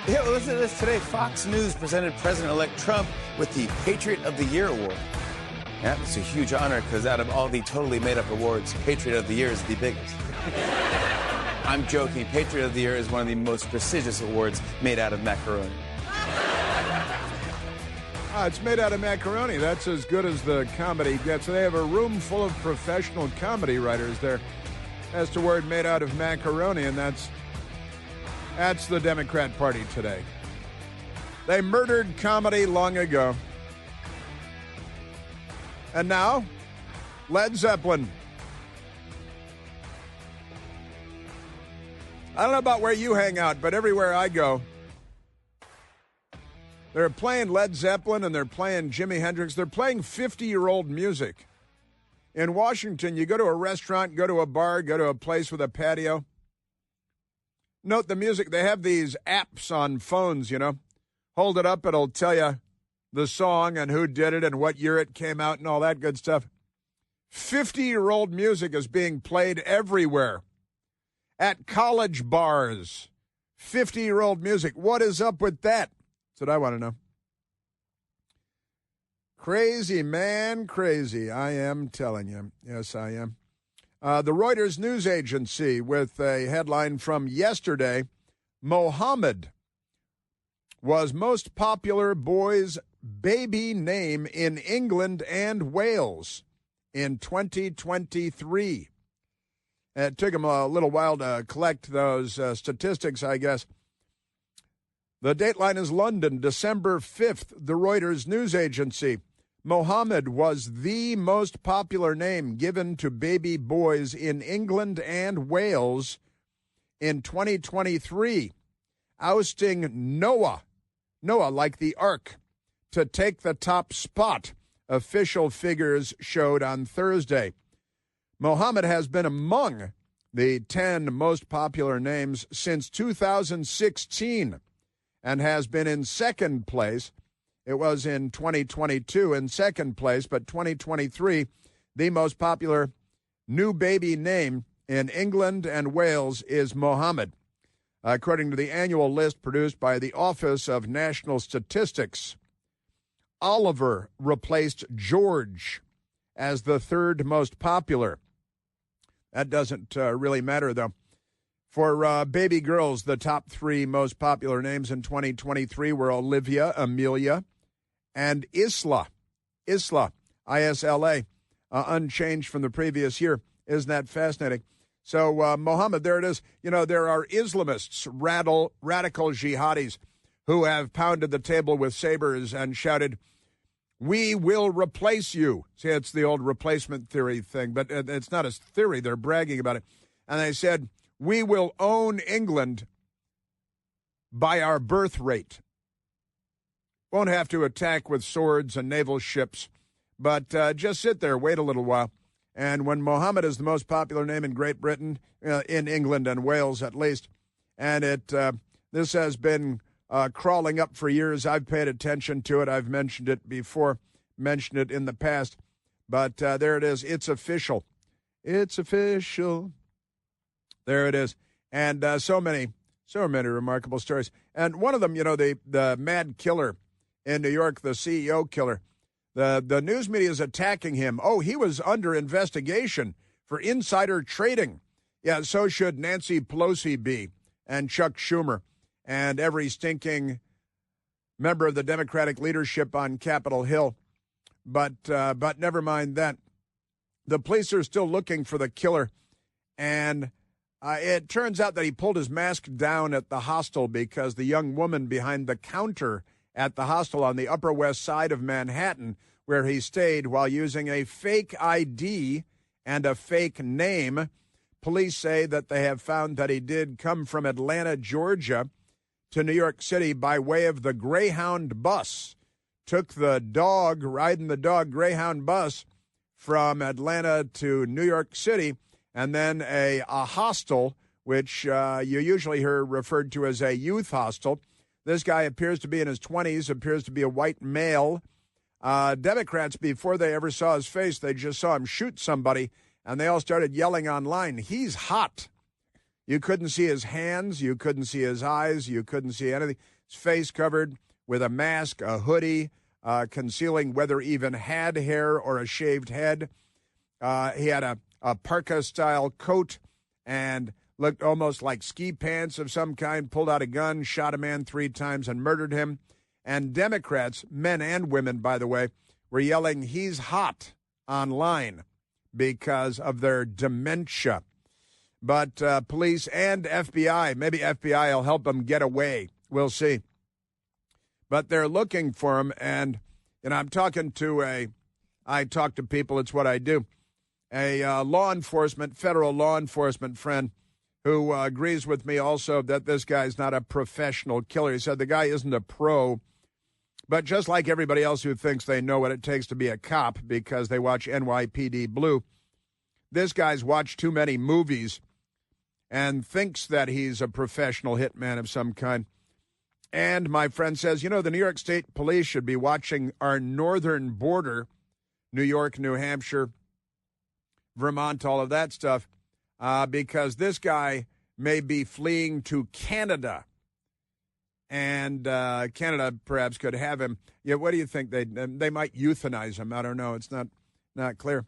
Yeah, well, listen to this. Today, Fox News presented President-elect Trump with the Patriot of the Year award. Yeah, it's a huge honor because out of all the totally made-up awards, Patriot of the Year is the biggest. I'm joking. Patriot of the Year is one of the most prestigious awards made out of macaroni. It's made out of macaroni. That's as good as the comedy gets. They have a room full of professional comedy writers there. That's the word, made out of macaroni, and that's the Democrat Party today. They murdered comedy long ago. And now, Led Zeppelin. I don't know about where you hang out, but everywhere I go, they're playing Led Zeppelin and they're playing Jimi Hendrix. They're playing 50-year-old music. In Washington, you go to a restaurant, go to a bar, go to a place with a patio. Note the music. They have these apps on phones, you know. Hold it up, it'll tell you the song and who did it and what year it came out and all that good stuff. 50-year-old music is being played everywhere. At college bars, 50-year-old music. What is up with that? That's what I want to know. Crazy, man, crazy. I am telling you. Yes, I am. The Reuters news agency with a headline from yesterday, Mohammed was most popular boy's baby name in England and Wales in 2023. It took him a little while to collect those statistics, I guess. The dateline is London, December 5th, the Reuters news agency. Mohammed was the most popular name given to baby boys in England and Wales in 2023, ousting Noah like the Ark, to take the top spot, official figures showed on Thursday. Mohammed has been among the 10 most popular names since 2016 and has been in second place. It was in 2022 in second place, but 2023, the most popular new baby name in England and Wales is Mohammed, according to the annual list produced by the Office of National Statistics. Oliver replaced George as the third most popular. That doesn't really matter, though. For baby girls, the top three most popular names in 2023 were Olivia, Amelia, and Isla, I-S-L-A, unchanged from the previous year. Isn't that fascinating? So, Mohammed, there it is. You know, there are Islamists, radical jihadis, who have pounded the table with sabers and shouted, "We will replace you." See, it's the old replacement theory thing, but it's not a theory. They're bragging about it. And they said, "We will own England by our birth rate. Won't have to attack with swords and naval ships, but just sit there, wait a little while." And when Mohammed is the most popular name in Great Britain, in England and Wales at least, and this has been crawling up for years. I've paid attention to it. I've mentioned it before, mentioned it in the past, but there it is. It's official. It's official. There it is. And so many remarkable stories. And one of them, you know, the mad killer in New York, the CEO killer, the news media is attacking him. Oh, he was under investigation for insider trading. Yeah, so should Nancy Pelosi be, and Chuck Schumer, and every stinking member of the Democratic leadership on Capitol Hill. But never mind that. The police are still looking for the killer, and it turns out that he pulled his mask down at the hostel because the young woman behind the counter at the hostel on the Upper West Side of Manhattan, where he stayed while using a fake ID and a fake name. Police say that they have found that he did come from Atlanta, Georgia, to New York City by way of the Greyhound bus. Took the dog, riding the dog Greyhound bus from Atlanta to New York City, and then a hostel, which you usually hear referred to as a youth hostel. This guy appears to be in his 20s, appears to be a white male. Democrats, before they ever saw his face, they just saw him shoot somebody, and they all started yelling online, "He's hot." You couldn't see his hands. You couldn't see his eyes. You couldn't see anything. his face covered with a mask, a hoodie, concealing whether he even had hair or a shaved head. He had a parka-style coat and looked almost like ski pants of some kind, pulled out a gun, shot a man 3 times, and murdered him. And Democrats, men and women, by the way, were yelling, "He's hot," online because of their dementia. But police and FBI, maybe FBI will help them get away. We'll see. But they're looking for him, and I'm talking to I talk to people, it's what I do, a federal law enforcement friend who agrees with me also that this guy's not a professional killer. He said the guy isn't a pro, but just like everybody else who thinks they know what it takes to be a cop because they watch NYPD Blue, this guy's watched too many movies and thinks that he's a professional hitman of some kind. And my friend says, the New York State Police should be watching our northern border, New York, New Hampshire, Vermont, all of that stuff, because this guy may be fleeing to Canada. And Canada perhaps could have him. Yeah, what do you think? They might euthanize him. I don't know. It's not clear.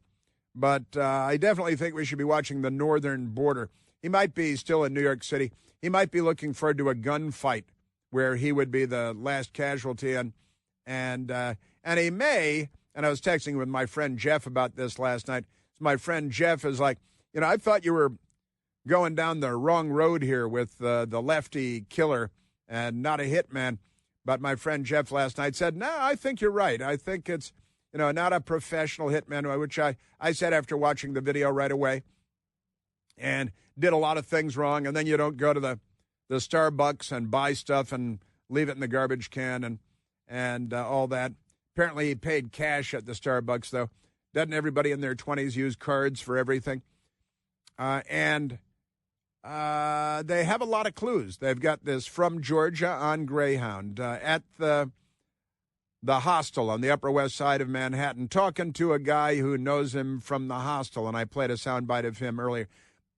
But I definitely think we should be watching the northern border. He might be still in New York City. He might be looking forward to a gunfight where he would be the last casualty. And he may, and I was texting with my friend Jeff about this last night. My friend Jeff is like, I thought you were going down the wrong road here with the lefty killer and not a hitman. But my friend Jeff last night said, no, I think you're right. I think it's, not a professional hitman, which I said after watching the video right away, and did a lot of things wrong. And then you don't go to the Starbucks and buy stuff and leave it in the garbage can and all that. Apparently he paid cash at the Starbucks, though. Doesn't everybody in their 20s use cards for everything? And they have a lot of clues. They've got this from Georgia on Greyhound at the hostel on the Upper West Side of Manhattan, talking to a guy who knows him from the hostel, and I played a soundbite of him earlier.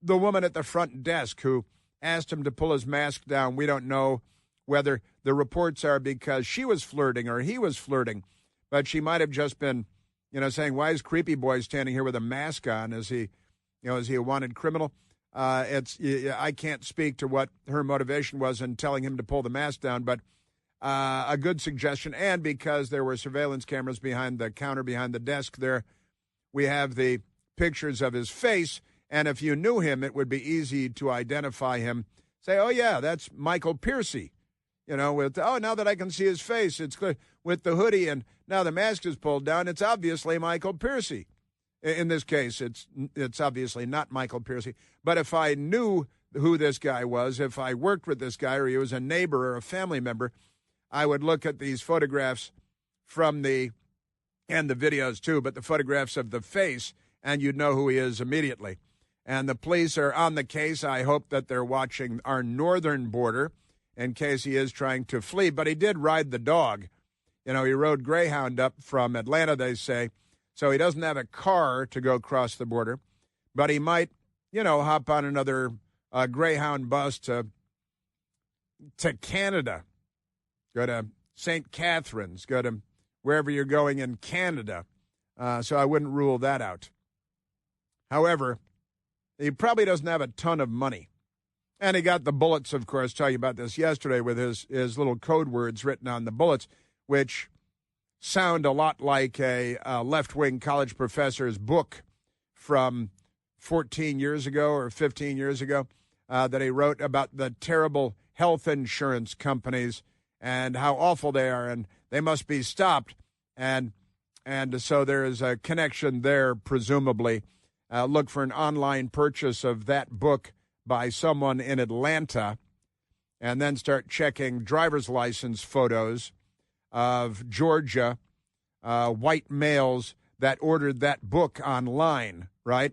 The woman at the front desk who asked him to pull his mask down. We don't know whether the reports are because she was flirting or he was flirting, but she might have just been, saying, why is Creepy Boy standing here with a mask on? Is he a wanted criminal? I can't speak to what her motivation was in telling him to pull the mask down, but a good suggestion. And because there were surveillance cameras behind the counter, behind the desk there, we have the pictures of his face. And if you knew him, it would be easy to identify him. Say, oh, yeah, that's Michael Piercy. Now that I can see his face, it's clear. With the hoodie and now the mask is pulled down, it's obviously Michael Piercy. In this case, it's obviously not Michael Piercy. But if I knew who this guy was, if I worked with this guy or he was a neighbor or a family member, I would look at these photographs and the videos too, but the photographs of the face, and you'd know who he is immediately. And the police are on the case. I hope that they're watching our northern border in case he is trying to flee. But he did ride the dog. He rode Greyhound up from Atlanta, they say. So he doesn't have a car to go across the border. But he might, hop on another Greyhound bus to Canada. Go to St. Catharines. Go to wherever you're going in Canada. So I wouldn't rule that out. However, he probably doesn't have a ton of money. And he got the bullets, of course, talking about this yesterday with his little code words written on the bullets, which sound a lot like a left-wing college professor's book from 14 years ago or 15 years ago that he wrote about the terrible health insurance companies and how awful they are, and they must be stopped. And so there is a connection there, presumably. Look for an online purchase of that book by someone in Atlanta, and then start checking driver's license photos of Georgia white males that ordered that book online, right?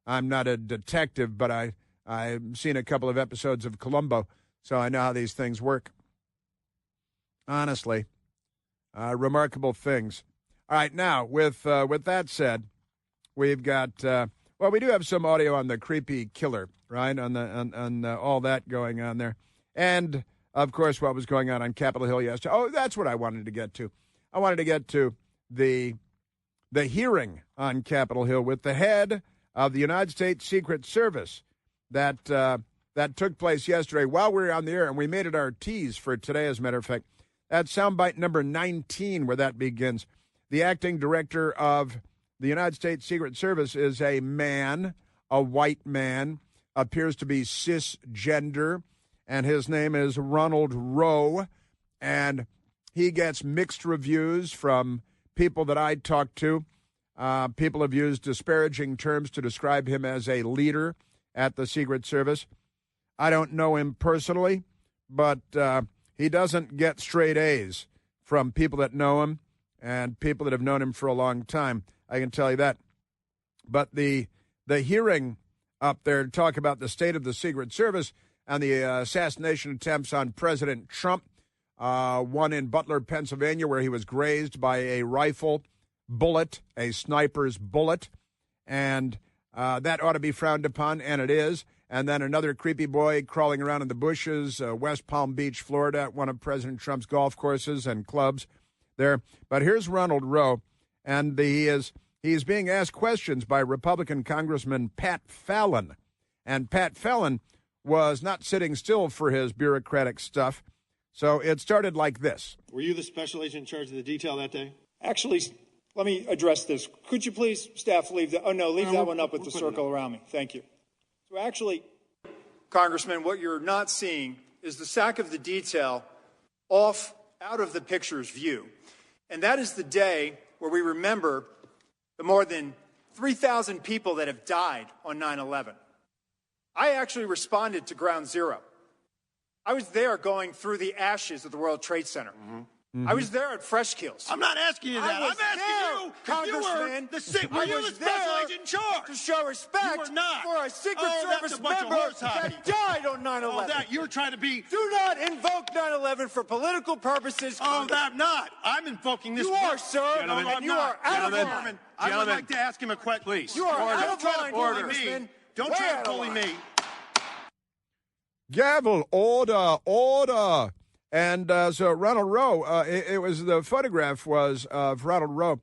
I'm not a detective, but I've seen a couple of episodes of Columbo, so I know how these things work. Honestly, remarkable things. All right, now, with that said, we've got, we do have some audio on the creepy killer, right, on all that going on there. And of course, what was going on Capitol Hill yesterday. Oh, that's what I wanted to get to. I wanted to get to the hearing on Capitol Hill with the head of the United States Secret Service that took place yesterday while we were on the air, and we made it our tease for today, as a matter of fact. That's soundbite number 19, where that begins. The acting director of the United States Secret Service is a man, a white man, appears to be cisgender, and his name is Ronald Rowe, and he gets mixed reviews from people that I talked to. People have used disparaging terms to describe him as a leader at the Secret Service. I don't know him personally, but he doesn't get straight A's from people that know him and people that have known him for a long time. I can tell you that. But the hearing up there to talk about the state of the Secret Service and the assassination attempts on President Trump, one in Butler, Pennsylvania, where he was grazed by a rifle bullet, a sniper's bullet, and that ought to be frowned upon, and it is. And then another creepy boy crawling around in the bushes, West Palm Beach, Florida, one of President Trump's golf courses and clubs there. But here's Ronald Rowe, and he's being asked questions by Republican Congressman Pat Fallon. And Pat Fallon was not sitting still for his bureaucratic stuff. So it started like this. Were you the special agent in charge of the detail that day? Actually, let me address this. Could you please, staff, leave that? Oh, no, leave that one up with the circle around me. Thank you. So actually, Congressman, what you're not seeing is the sack of the detail out of the picture's view. And that is the day where we remember the more than 3,000 people that have died on 9/11. I actually responded to Ground Zero. I was there going through the ashes of the World Trade Center. Mm-hmm. I was there at Fresh Kills. I'm not asking you that. I'm asking you, Congressman. Were you the special agent in charge? To show respect for a Secret Service member that died on 9/11. Oh, that you're trying to be. Do not invoke 9/11 for political purposes. Oh, I'm not. I'm invoking this. You are, sir. Gentlemen, and you are out of line. I would like to ask him a question, please. You are out of line, Congressman. Don't try to bully me. Gavel, order. And so Ronald Rowe, the photograph was of Ronald Rowe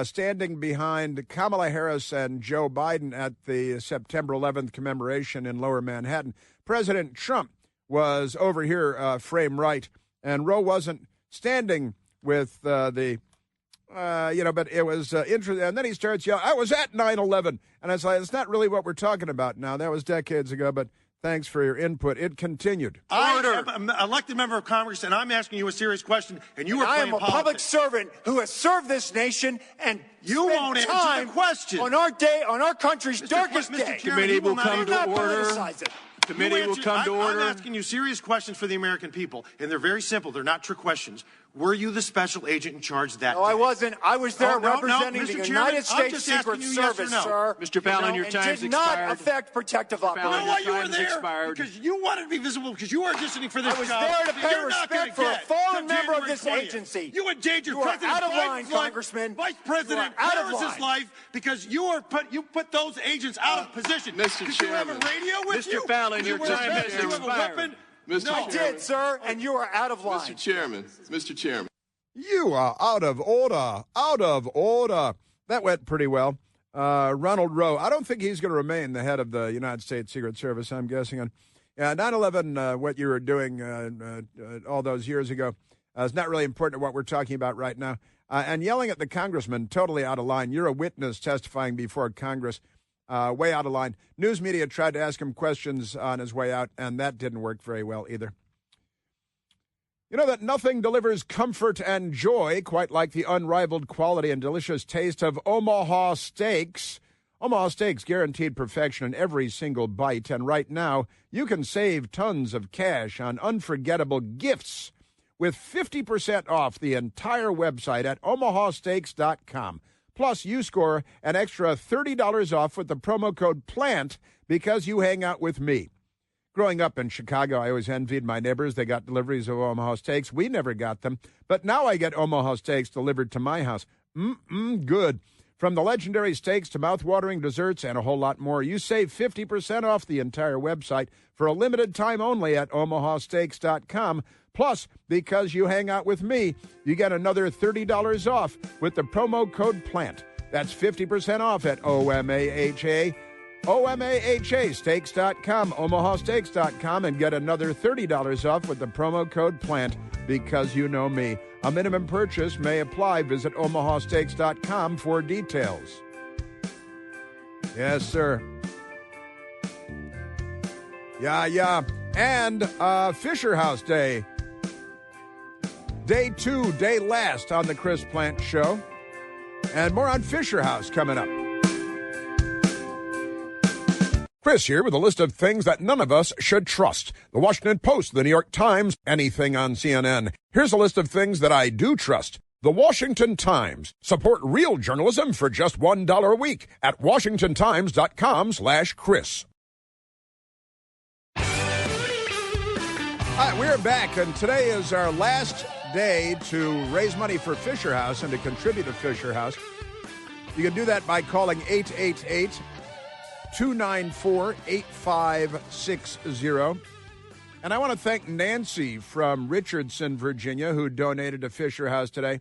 standing behind Kamala Harris and Joe Biden at the September 11th commemoration in Lower Manhattan. President Trump was over here, frame right, and Rowe wasn't standing with but it was interesting. And then he starts yelling, I was at 9/11. And I was like, it's not really what we're talking about now. That was decades ago, but thanks for your input. It continued. I am an elected member of Congress, and I'm asking you a serious question, and you are playing politics. I am a public servant who has served this nation, and you won't answer the question. On our country's darkest day. Committee will come to order. Committee will come to order. I'm asking you serious questions for the American people, and they're very simple. They're not trick questions. Were you the special agent in charge that day? No, I wasn't. I was there representing the United States Secret Service, sir. Mr. Fallon, your time's expired. It did not affect protective operations. You know why you were there? Because you wanted to be visible, because you were auditioning for this job. I was there to pay respect for a fallen member of this agency. You endangered President Biden's life, Vice President Harris's life, because you put those agents out of position. Mr. Chairman. Did you have a radio with you? Mr. Fallon, your time has expired. You have a weapon? I did, sir, and you are out of line. Mr. Chairman. You are out of order. That went pretty well. Ronald Rowe, I don't think he's going to remain the head of the United States Secret Service, I'm guessing. On 9/11, what you were doing all those years ago is not really important to what we're talking about right now. And yelling at the congressman, totally out of line. You're a witness testifying before Congress. Way out of line. News media tried to ask him questions on his way out, and that didn't work very well either. You know that nothing delivers comfort and joy quite like the unrivaled quality and delicious taste of Omaha Steaks. Omaha Steaks guaranteed perfection in every single bite, and right now you can save tons of cash on unforgettable gifts with 50% off the entire website at omahasteaks.com. Plus, you score an extra $30 off with the promo code PLANT because you hang out with me. Growing up in Chicago, I always envied my neighbors. They got deliveries of Omaha Steaks. We never got them. But now I get Omaha Steaks delivered to my house. Good. From the legendary steaks to mouth-watering desserts and a whole lot more, you save 50% off the entire website for a limited time only at omahasteaks.com. Plus, because you hang out with me, you get another $30 off with the promo code PLANT. That's 50% off at OMAHA steaks.com, omahasteaks.com, and get another $30 off with the promo code PLANT because you know me. A minimum purchase may apply. Visit omahasteaks.com for details. Yes, sir. Yeah. And Fisher House Day. Day 2, day last on the Chris Plant Show. And more on Fisher House coming up. Chris here with a list of things that none of us should trust. The Washington Post, the New York Times, anything on CNN. Here's a list of things that I do trust. The Washington Times. Support real journalism for just $1 a week at washingtontimes.com/Chris. All right, we're back, and today is our last day to raise money for Fisher House and to contribute to Fisher House. You can do that by calling 888-294-8560. And I want to thank Nancy from Richardson, Virginia, who donated to Fisher House today.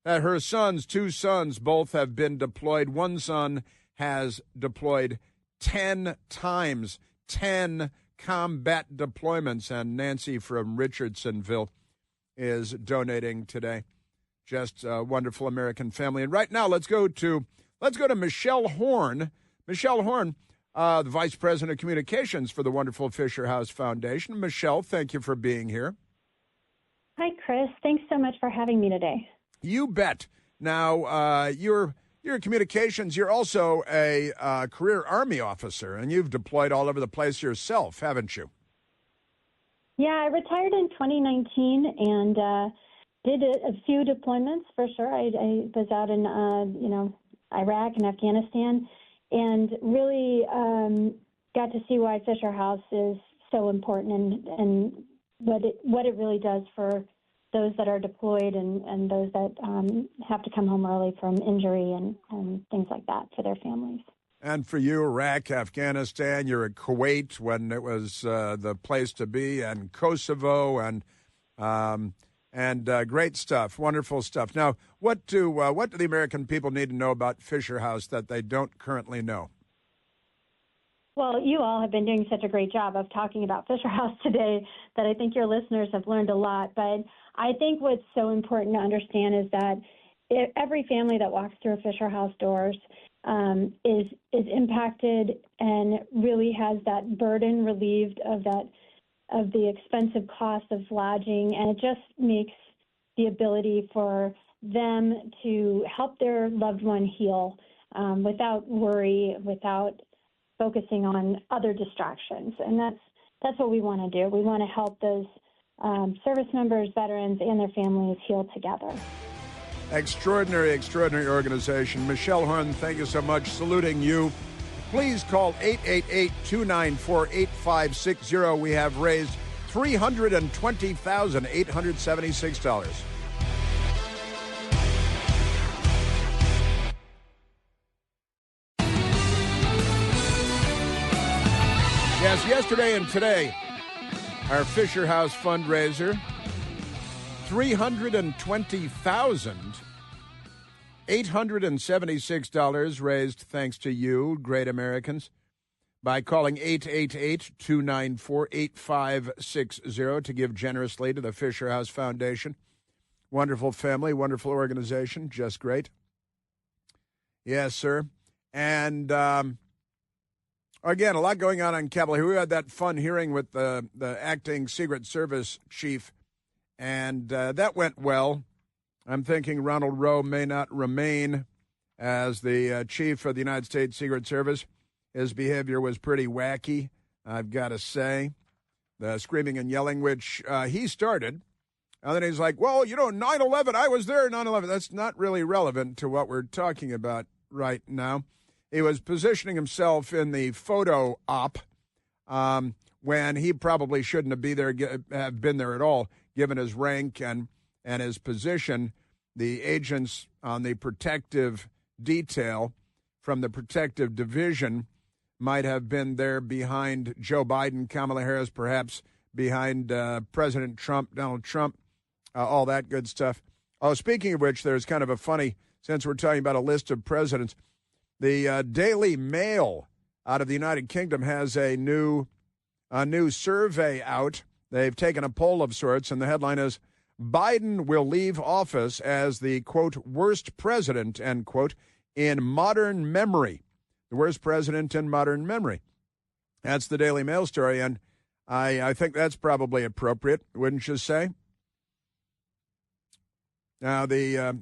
Her sons, 2 sons, both have been deployed. One son has deployed 10 times, 10 combat deployments, and Nancy from Richardsonville is donating today. Just a wonderful American family. And right now, let's go to Michelle Horn. Michelle Horn, the Vice President of Communications for the wonderful Fisher House Foundation. Michelle, thank you for being here. Hi, Chris. Thanks so much for having me today. You bet. Now, you're communications. You're also a career Army officer, and you've deployed all over the place yourself, haven't you? Yeah, I retired in 2019 and did a few deployments for sure. I was out in Iraq and Afghanistan, and really got to see why Fisher House is so important and what it really does for those that are deployed and those that have to come home early from injury and things like that for their families. And for you, Iraq, Afghanistan, you're at Kuwait when it was the place to be, and Kosovo, and great stuff, wonderful stuff. Now, what do the American people need to know about Fisher House that they don't currently know? Well, you all have been doing such a great job of talking about Fisher House today that I think your listeners have learned a lot. But I think what's so important to understand is that every family that walks through Fisher House doors is impacted and really has that burden relieved of the expensive cost of lodging, and it just makes the ability for them to help their loved one heal without worry, without focusing on other distractions. And that's what we want to do. We want to help those service members, veterans, and their families heal together. Extraordinary organization. Michelle Horn, thank you so much. Saluting you. Please call 888-294-8560. We have raised $320,876. Yes, yesterday and today, our Fisher House fundraiser, $320,876 raised thanks to you, great Americans, by calling 888-294-8560 to give generously to the Fisher House Foundation. Wonderful family, wonderful organization, just great. Yes, sir. And again, a lot going on Capitol Hill. We had that fun hearing with the acting Secret Service chief, and that went well. I'm thinking Ronald Rowe may not remain as the chief of the United States Secret Service. His behavior was pretty wacky, I've got to say. The screaming and yelling, which he started. And then he's like, well, 9/11, I was there, 9/11. That's not really relevant to what we're talking about right now. He was positioning himself in the photo op when he probably shouldn't have been there at all, given his rank and his position. The agents on the protective detail from the protective division might have been there behind Joe Biden, Kamala Harris, perhaps behind President Trump, Donald Trump, all that good stuff. Oh, speaking of which, there's kind of a funny, since we're talking about a list of presidents, the Daily Mail out of the United Kingdom has a new survey out. They've taken a poll of sorts, and the headline is, Biden will leave office as the, quote, worst president, end quote, in modern memory. The worst president in modern memory. That's the Daily Mail story, and I think that's probably appropriate, wouldn't you say? Now, the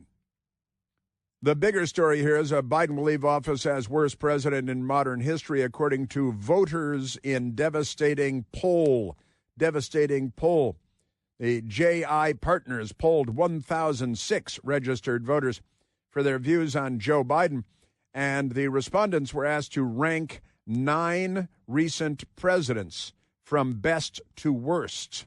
bigger story here is Biden will leave office as worst president in modern history, according to voters in devastating poll. Devastating poll. The JI Partners polled 1,006 registered voters for their views on Joe Biden, and the respondents were asked to rank 9 recent presidents from best to worst.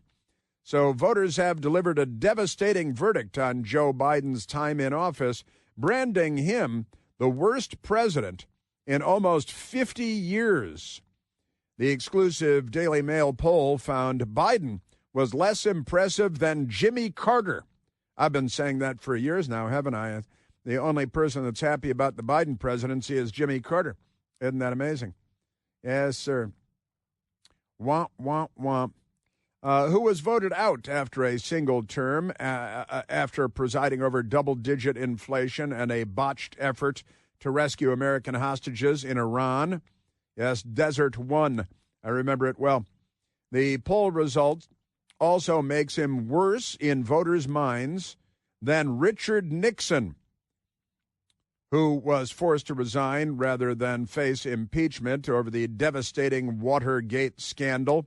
So voters have delivered a devastating verdict on Joe Biden's time in office, branding him the worst president in almost 50 years. The exclusive Daily Mail poll found Biden was less impressive than Jimmy Carter. I've been saying that for years now, haven't I? The only person that's happy about the Biden presidency is Jimmy Carter. Isn't that amazing? Yes, sir. Womp, womp, womp. Who was voted out after a single term, after presiding over double-digit inflation and a botched effort to rescue American hostages in Iran? Yes, Desert One. I remember it well. The poll result also makes him worse in voters' minds than Richard Nixon, who was forced to resign rather than face impeachment over the devastating Watergate scandal.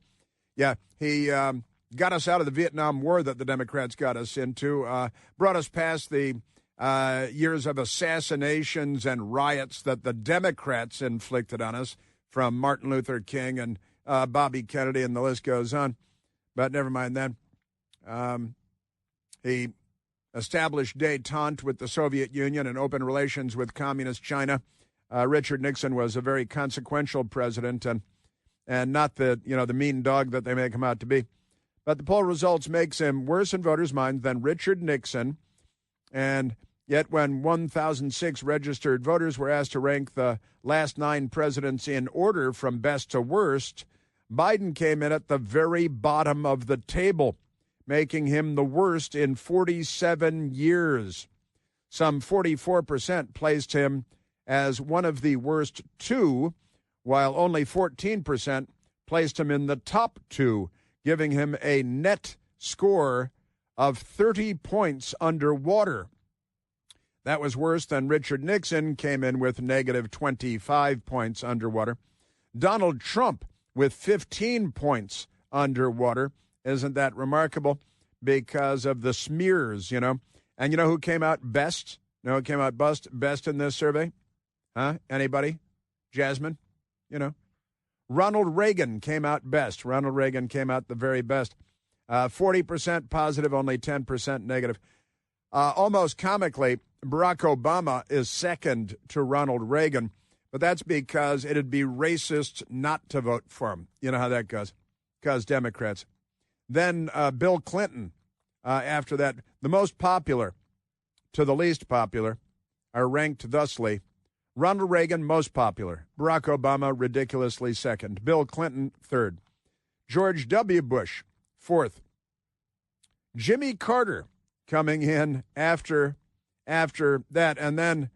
Yeah, he got us out of the Vietnam War that the Democrats got us into, brought us past the years of assassinations and riots that the Democrats inflicted on us, from Martin Luther King and Bobby Kennedy, and the list goes on. But never mind that. He established détente with the Soviet Union and open relations with communist China. Richard Nixon was a very consequential president and not the mean dog that they make him out to be. But the poll results makes him worse in voters' minds than Richard Nixon. And yet when 1,006 registered voters were asked to rank the last 9 presidents in order from best to worst, Biden came in at the very bottom of the table, making him the worst in 47 years. Some 44% placed him as one of the worst 2, while only 14% placed him in the top 2, giving him a net score of 30 points underwater. That was worse than Richard Nixon, came in with negative 25 points underwater. Donald Trump with 15 points underwater. Isn't that remarkable? Because of the smears, And you know who came out best? Who came out best in this survey? Huh? Anybody? Jasmine? Ronald Reagan came out best. Ronald Reagan came out the very best. 40% positive, only 10% negative. Almost comically, Barack Obama is second to Ronald Reagan, but that's because it'd be racist not to vote for him. You know how that goes, because Democrats. Then Bill Clinton, after that. The most popular to the least popular are ranked thusly. Ronald Reagan, most popular. Barack Obama, ridiculously second. Bill Clinton, third. George W. Bush, fourth. Jimmy Carter coming in after that. And then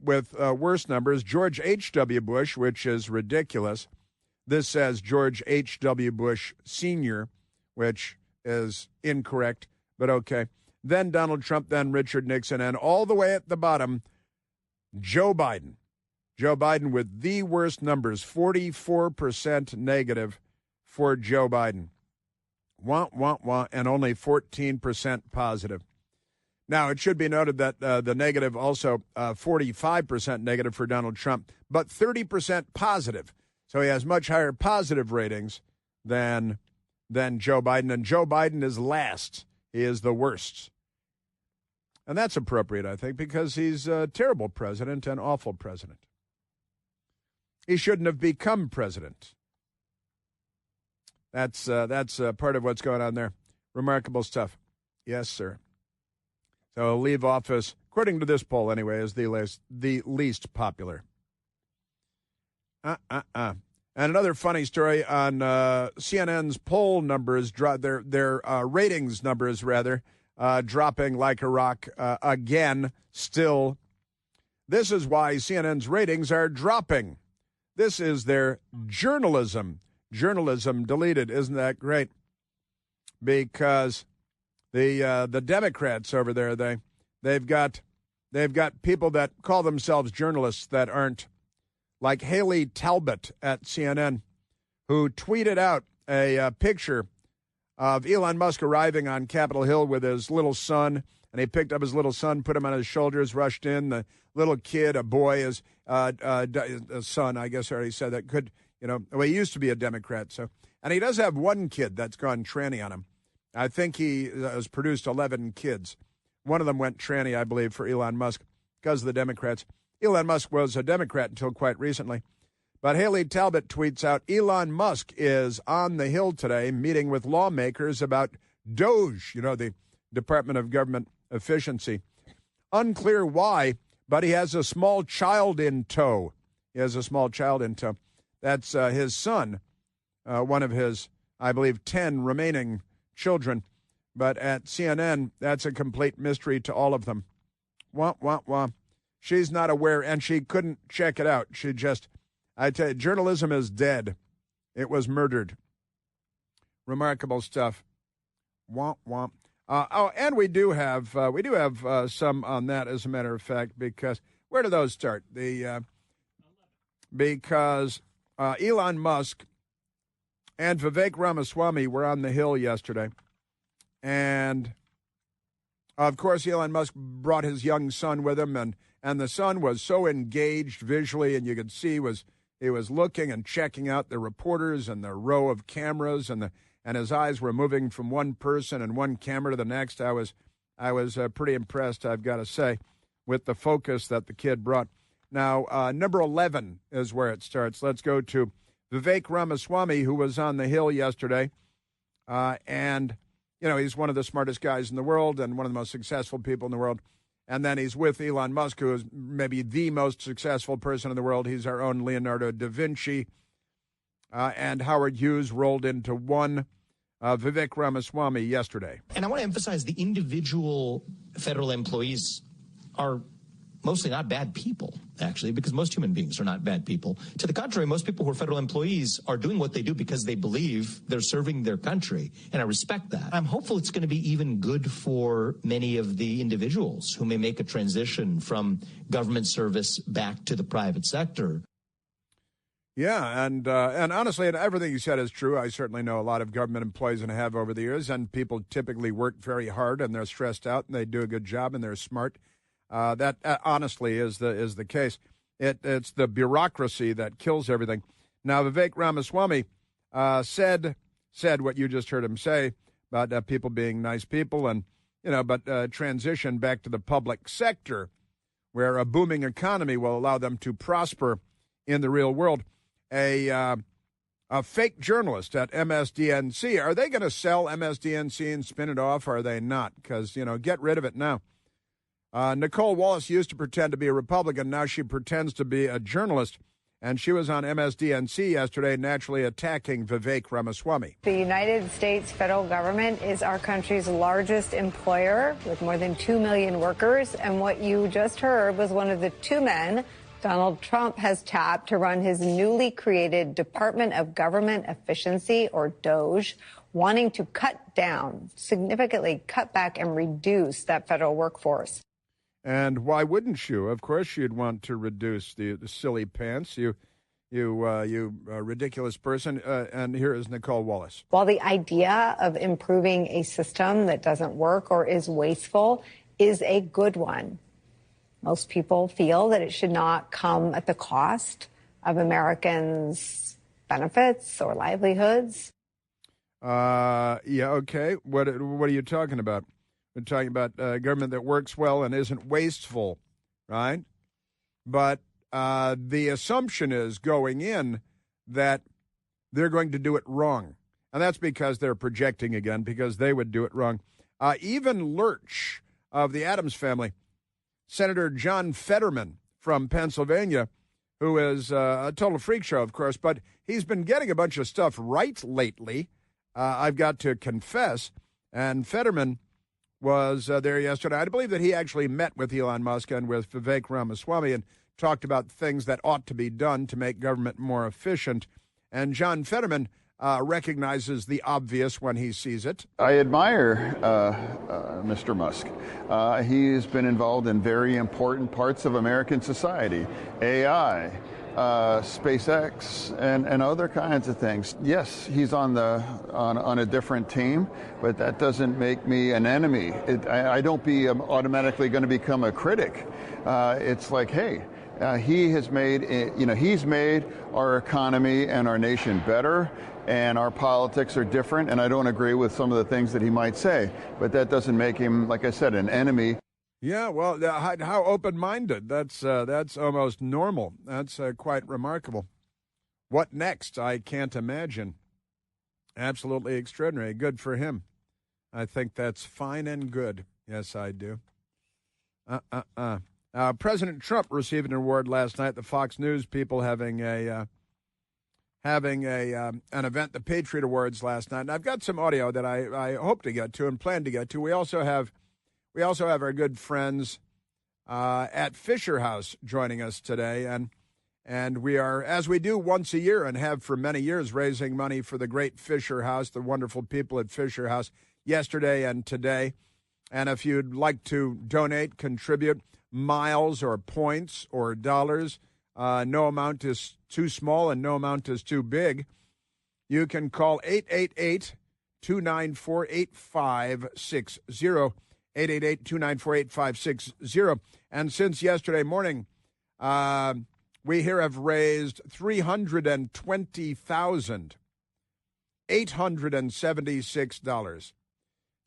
with worse numbers, George H.W. Bush, which is ridiculous. This says George H.W. Bush Sr., which is incorrect, but okay. Then Donald Trump, then Richard Nixon, and all the way at the bottom, Joe Biden. Joe Biden with the worst numbers, 44% negative for Joe Biden. Wah, wah, wah, and only 14% positive. Now, it should be noted that the negative also 45% negative for Donald Trump, but 30% positive. So he has much higher positive ratings than Joe Biden, and Joe Biden is last. He is the worst. And that's appropriate, I think, because he's a terrible president and awful president. He shouldn't have become president. That's part of what's going on there. Remarkable stuff. Yes, sir. So leave office, according to this poll anyway, is the least popular. And another funny story on CNN's poll numbers, their ratings numbers, rather, dropping like a rock again, still. This is why CNN's ratings are dropping. This is their journalism. Journalism deleted. Isn't that great? Because the Democrats over there, they've got people that call themselves journalists that aren't, like Haley Talbot at CNN, who tweeted out a picture of Elon Musk arriving on Capitol Hill with his little son, and he picked up his little son, put him on his shoulders, rushed in. The little kid, a boy, is a son, I guess I already said that, could, well, he used to be a Democrat, so. And he does have one kid that's gone tranny on him. I think he has produced 11 kids. One of them went tranny, I believe, for Elon Musk because of the Democrats. Elon Musk was a Democrat until quite recently. But Haley Talbot tweets out, Elon Musk is on the Hill today meeting with lawmakers about DOGE, the Department of Government Efficiency. Unclear why, but he has a small child in tow. That's his son, one of his, I believe, 10 remaining children. But at CNN, that's a complete mystery to all of them. Wah, wah, wah. She's not aware, and she couldn't check it out. I tell you, journalism is dead. It was murdered. Remarkable stuff. Womp womp. And we do have some on that, as a matter of fact, because where do those start? Because Elon Musk and Vivek Ramaswamy were on the Hill yesterday, and of course Elon Musk brought his young son with him, and the son was so engaged visually, and you could see he was looking and checking out the reporters and the row of cameras, and his eyes were moving from one person and one camera to the next. I was pretty impressed, I've got to say, with the focus that the kid brought. Now, number 11 is where it starts. Let's go to Vivek Ramaswamy, who was on the Hill yesterday, and he's one of the smartest guys in the world and one of the most successful people in the world. And then he's with Elon Musk, who is maybe the most successful person in the world. He's our own Leonardo da Vinci. And Howard Hughes rolled into one. Vivek Ramaswamy yesterday. And I want to emphasize the individual federal employees are mostly not bad people, actually, because most human beings are not bad people. To the contrary, most people who are federal employees are doing what they do because they believe they're serving their country, and I respect that. I'm hopeful it's going to be even good for many of the individuals who may make a transition from government service back to the private sector. Yeah, and honestly, and everything you said is true. I certainly know a lot of government employees and have over the years, and people typically work very hard, and they're stressed out, and they do a good job, and they're smart. That honestly is the case. It's the bureaucracy that kills everything. Now, Vivek Ramaswamy said what you just heard him say about people being nice people, and but transition back to the public sector, where a booming economy will allow them to prosper in the real world. A fake journalist at MSDNC. Are they going to sell MSDNC and spin it off, or are they not? Because, get rid of it now. Nicole Wallace used to pretend to be a Republican. Now she pretends to be a journalist. And she was on MSDNC yesterday, naturally attacking Vivek Ramaswamy. The United States federal government is our country's largest employer with more than 2 million workers. And what you just heard was one of the two men Donald Trump has tapped to run his newly created Department of Government Efficiency, or DOGE, wanting to significantly cut back and reduce that federal workforce. And why wouldn't you? Of course you'd want to reduce the silly pants, you ridiculous person. And here is Nicole Wallace. While the idea of improving a system that doesn't work or is wasteful is a good one, most people feel that it should not come at the cost of Americans' benefits or livelihoods. Yeah, okay. What are you talking about? We're talking about government that works well and isn't wasteful, right? But the assumption is going in that they're going to do it wrong. And that's because they're projecting again, because they would do it wrong. Even Lurch of the Addams family, Senator John Fetterman from Pennsylvania, who is a total freak show, of course, but he's been getting a bunch of stuff right lately, I've got to confess. And Fetterman was there yesterday. I believe that he actually met with Elon Musk and with Vivek Ramaswamy and talked about things that ought to be done to make government more efficient. And John Fetterman recognizes the obvious when he sees it. I admire Mr. Musk. He's been involved in very important parts of American society, AI, SpaceX, and other kinds of things. Yes, he's on a different team, but that doesn't make me an enemy. I don't automatically going to become a critic. It's like, hey, he has made, he's made our economy and our nation better, and our politics are different, and I don't agree with some of the things that he might say, but that doesn't make him, like I said, an enemy. Yeah, well, how open-minded. That's almost normal. That's quite remarkable. What next? I can't imagine. Absolutely extraordinary. Good for him. I think that's fine and good. Yes, I do. President Trump received an award last night. The Fox News people having an event, the Patriot Awards last night. And I've got some audio that I hope to get to and plan to get to. We also have our good friends at Fisher House joining us today, and we are, as we do once a year and have for many years, raising money for the great Fisher House, the wonderful people at Fisher House, yesterday and today. And if you'd like to donate, contribute, miles or points or dollars, no amount is too small and no amount is too big. You can call 888-294-8560. 888-294-8560. And since yesterday morning, we here have raised $320,876.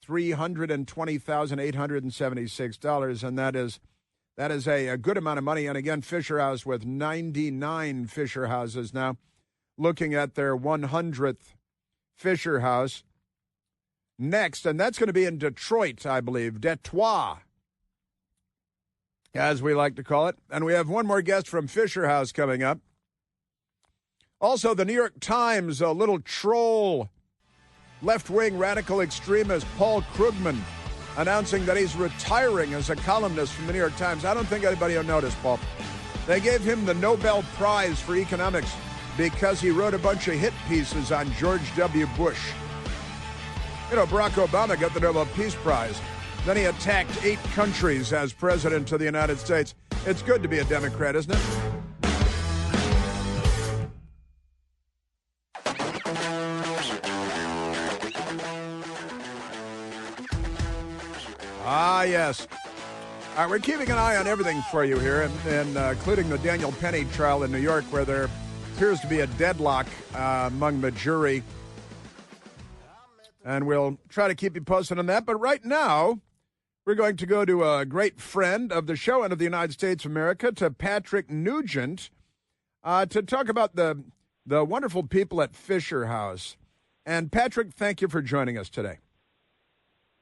$320,876, and that is a good amount of money. And again, Fisher House with 99 Fisher Houses now, looking at their 100th Fisher House next, and that's going to be in Detroit, I believe, Detroit, as we like to call it. And we have one more guest from Fisher House coming up. Also, the New York Times, a little troll, left-wing radical extremist Paul Krugman, announcing that he's retiring as a columnist from the New York Times. I don't think anybody will notice, Paul. They gave him the Nobel Prize for economics because he wrote a bunch of hit pieces on George W. Bush. You know, Barack Obama got the Nobel Peace Prize. Then he attacked 8 countries as president of the United States. It's good to be a Democrat, isn't it? Ah, yes. All right, we're keeping an eye on everything for you here, and including the Daniel Penny trial in New York, where there appears to be a deadlock among the jury. And we'll try to keep you posted on that. But right now, we're going to go to a great friend of the show and of the United States of America, to Patrick Nugent, to talk about the wonderful people at Fisher House. And Patrick, thank you for joining us today.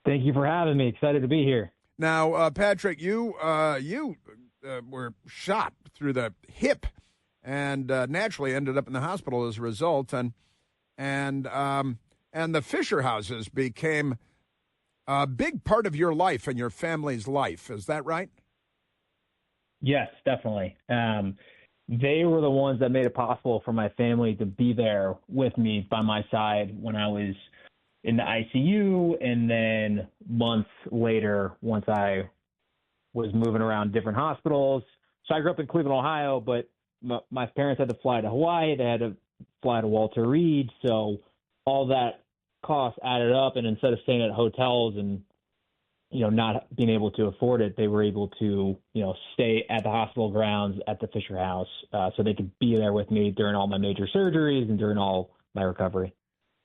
Thank you for having me. Excited to be here. Now, Patrick, you were shot through the hip and naturally ended up in the hospital as a result. And the Fisher Houses became a big part of your life and your family's life. Is that right? Yes, definitely. They were the ones that made it possible for my family to be there with me by my side when I was in the ICU, and then months later, once I was moving around different hospitals. So I grew up in Cleveland, Ohio, but my parents had to fly to Hawaii. They had to fly to Walter Reed. So all that cost added up, and instead of staying at hotels and, not being able to afford it, they were able to, stay at the hospital grounds at the Fisher House, so they could be there with me during all my major surgeries and during all my recovery.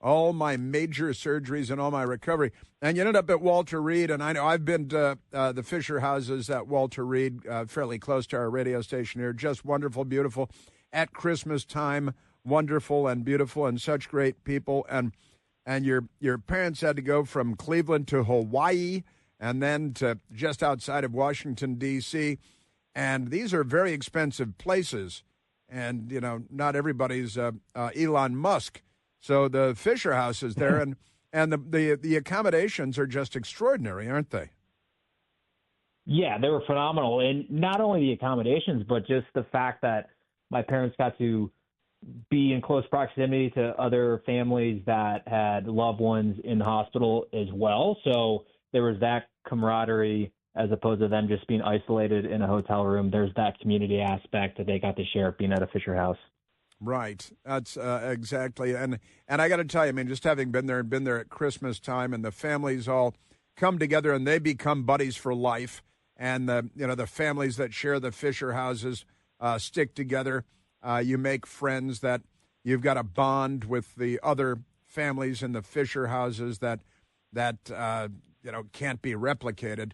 all my major surgeries and all my recovery. And you ended up at Walter Reed, and I know I've been to the Fisher houses at Walter Reed, fairly close to our radio station here. Just wonderful, beautiful. At Christmas time, wonderful and beautiful, and such great people. And your parents had to go from Cleveland to Hawaii, and then to just outside of Washington, D.C., and these are very expensive places. And, you know, not everybody's Elon Musk. So the Fisher House is there, and the accommodations are just extraordinary, aren't they? Yeah, they were phenomenal. And not only the accommodations, but just the fact that my parents got to be in close proximity to other families that had loved ones in the hospital as well. So there was that camaraderie as opposed to them just being isolated in a hotel room. There's that community aspect that they got to share being at a Fisher House. Right. That's exactly. And I got to tell you, I mean, just having been there at Christmas time, and the families all come together and they become buddies for life. And the families that share the Fisher houses stick together. You make friends that you've got a bond with the other families in the Fisher houses that can't be replicated.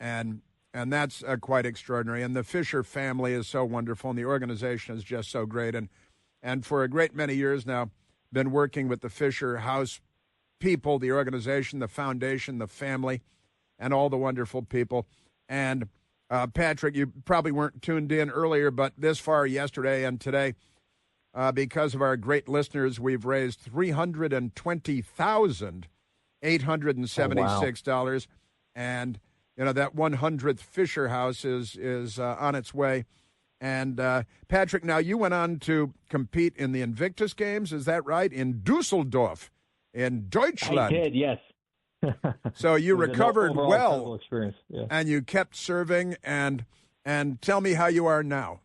And that's quite extraordinary. And the Fisher family is so wonderful, and the organization is just so great. And for a great many years now, been working with the Fisher House people, the organization, the foundation, the family, and all the wonderful people. And Patrick, you probably weren't tuned in earlier, but this far yesterday and today, because of our great listeners, we've raised $320,876. And that 100th Fisher House is on its way. And Patrick, now you went on to compete in the Invictus Games, is that right? In Dusseldorf, in Deutschland. I did, yes. So you recovered well, experience. Yeah. And you kept serving. And tell me how you are now.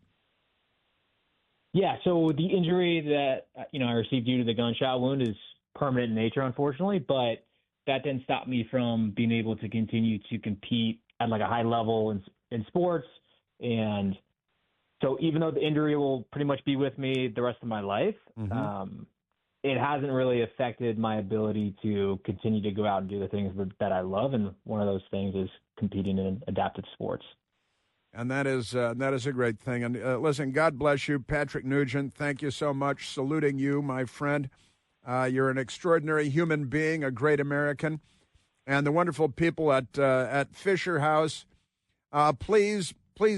Yeah, so the injury that I received due to the gunshot wound is permanent in nature, unfortunately, but that didn't stop me from being able to continue to compete at like a high level in sports. And so even though the injury will pretty much be with me the rest of my life, it hasn't really affected my ability to continue to go out and do the things that I love. And one of those things is competing in adaptive sports. And that is a great thing. And listen, God bless you, Patrick Nugent. Thank you so much. Saluting you, my friend. You're an extraordinary human being, a great American. And the wonderful people at Fisher House, please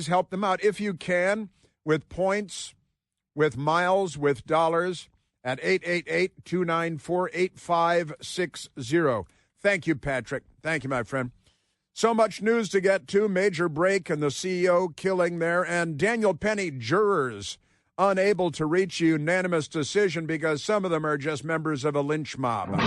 help them out if you can, with points, with miles, with dollars, at 888-294-8560. Thank you, Patrick. Thank you, my friend. So much news to get to. Major break and the CEO killing there. And Daniel Penny, jurors unable to reach unanimous decision because some of them are just members of a lynch mob.